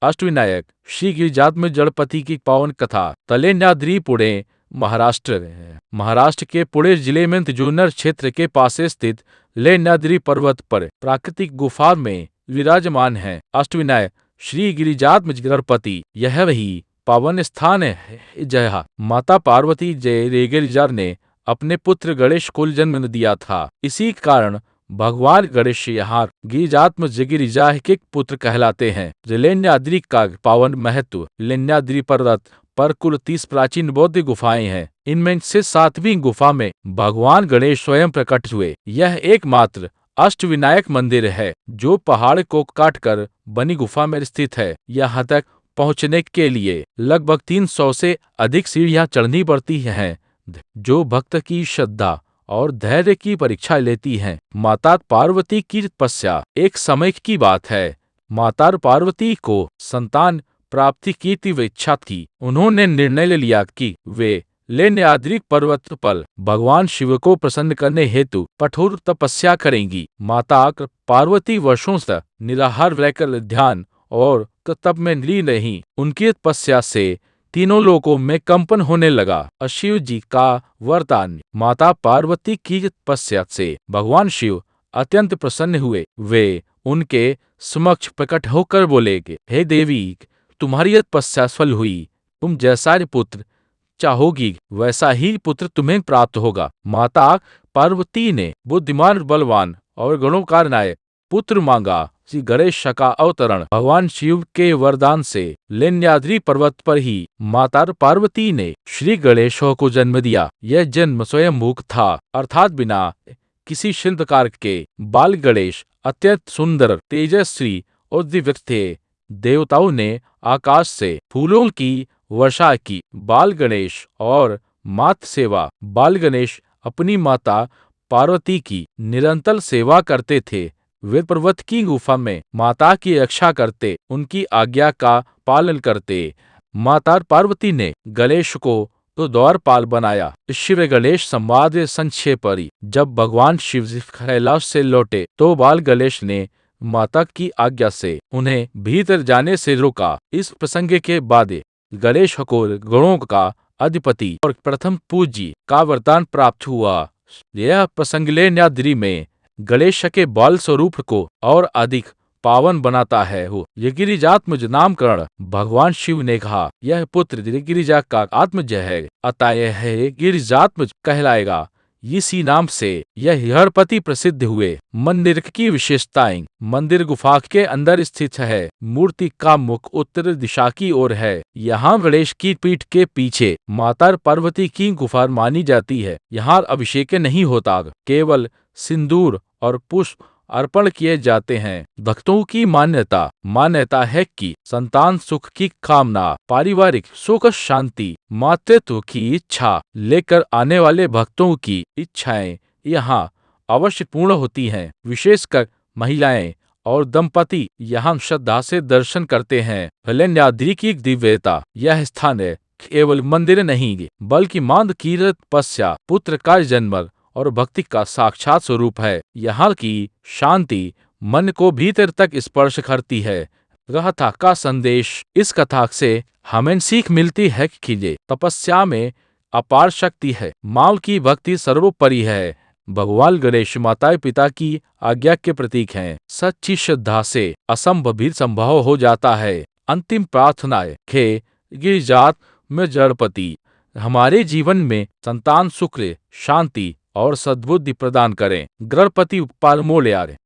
अष्टविनायक श्री गिरिजात्म जड़पति की पावन कथा तलेन्याद्री पुणे महाराष्ट्र के पुणे जिले में जुन्नर क्षेत्र के पास स्थित लेन्याद्री पर्वत पर प्राकृतिक गुफा में विराजमान है अष्टविनायक श्री गिरिजात्म गणपति। यह वही पावन स्थान है जहाँ माता पार्वती जय गिरिजार ने अपने पुत्र गणेश को जन्म दिया था। इसी कारण भगवान गणेश यहाँ गिरिजात्म गिरिजा के पुत्र कहलाते हैं। लेन्याद्री का पावन महत्व। लेन्याद्री पर्वत पर कुल 30 प्राचीन बौद्ध गुफाएं हैं। इनमें से 7वीं गुफा में भगवान गणेश स्वयं प्रकट हुए। यह एकमात्र अष्टविनायक मंदिर है जो पहाड़ को काटकर बनी गुफा में स्थित है। यहाँ तक पहुँचने के लिए लगभग 300 से अधिक सीढ़ियाँ चढ़नी पड़ती हैं, जो भक्त की श्रद्धा और धैर्य की परीक्षा लेती हैं। माता पार्वती की तपस्या। एक समय की बात है, माता पार्वती को संतान प्राप्ति की तीव्र इच्छा थी। उन्होंने निर्णय ले लिया कि वे लेन्याद्री पर्वत पर भगवान शिव को प्रसन्न करने हेतु कठोर तपस्या करेंगी। माता पार्वती वर्षों से निराहार रहकर ध्यान और तप में लीन रहीं। उनकी तपस्या से तीनों लोकों में कंपन होने लगा। शिव जी का वरदान। माता पार्वती की तपस्या से भगवान शिव अत्यंत प्रसन्न हुए। वे उनके समक्ष प्रकट होकर बोले कि हे देवी, तुम्हारी तपस्या सफल हुई। तुम जैसा पुत्र चाहोगी वैसा ही पुत्र तुम्हें प्राप्त होगा। माता पार्वती ने बुद्धिमान, बलवान और गुणों का नायक पुत्र मांगा। श्री गणेश का अवतरण। भगवान शिव के वरदान से लेन्याद्री पर्वत पर ही माता पार्वती ने श्री गणेश को जन्म दिया। यह जन्म स्वयंभू था, अर्थात बिना किसी शिल्पकार के। बाल गणेश अत्यंत सुंदर, तेजस्वी और दिव्य थे। देवताओं ने आकाश से फूलों की वर्षा की। बाल गणेश और मात सेवा। बाल गणेश अपनी माता पार्वती की निरंतर सेवा करते थे। वे पर्वत की गुफा में माता की रक्षा करते, उनकी आज्ञा का पालन करते। माता पार्वती ने गणेश को तो द्वारपाल बनाया। शिव गणेश संवाद संक्षेपरी। जब भगवान शिव कैलाश से लौटे तो बाल गणेश ने माता की आज्ञा से उन्हें भीतर जाने से रोका। इस प्रसंग के बाद गणेश को गणों का अधिपति और प्रथम पूज्य का वरदान प्राप्त हुआ। यह प्रसंग लेन्याद्री में गणेश के बाल स्वरूप को और अधिक पावन बनाता है। यह गिरिजात्मज नामकरण भगवान शिव ने कहा, यह पुत्र गिरिजा का आत्मज है, अतः यह गिरिजात्मज कहलाएगा। इसी नाम से यह गणपति प्रसिद्ध हुए। मंदिर की विशेषताएं। मंदिर गुफा के अंदर स्थित है। मूर्ति का मुख उत्तर दिशा की ओर है। यहाँ गणेश की पीठ के पीछे माता पार्वती की गुफा मानी जाती है। यहाँ अभिषेक नहीं होता, केवल सिंदूर और पुष्प अर्पण किए जाते हैं। भक्तों की मान्यता है कि संतान सुख की कामना, पारिवारिक सुख शांति, मातृत्व की इच्छा लेकर आने वाले भक्तों की इच्छाएं यहाँ अवश्य पूर्ण होती हैं। विशेषकर महिलाएं और दंपति यहाँ श्रद्धा से दर्शन करते हैं। लेन्याद्री की दिव्यता। यह स्थान केवल मंदिर नहीं बल्कि मां की तपस्या, पुत्र का जन्म और भक्ति का साक्षात स्वरूप है। यहाँ की शांति मन को भीतर तक स्पर्श करती है। कथा का संदेश। इस कथा से हमें सीख मिलती है कि तपस्या में अपार शक्ति है। मां की भक्ति सर्वोपरि है। भगवान गणेश माता पिता की आज्ञा के प्रतीक हैं। सच्ची श्रद्धा से असंभव भी संभव हो जाता है। अंतिम प्रार्थना है, गिरिजात्म गणपति हमारे जीवन में संतान सुख, शांति और सद्बुद्धि प्रदान करें। गणपति उपपाल मोल्यारे।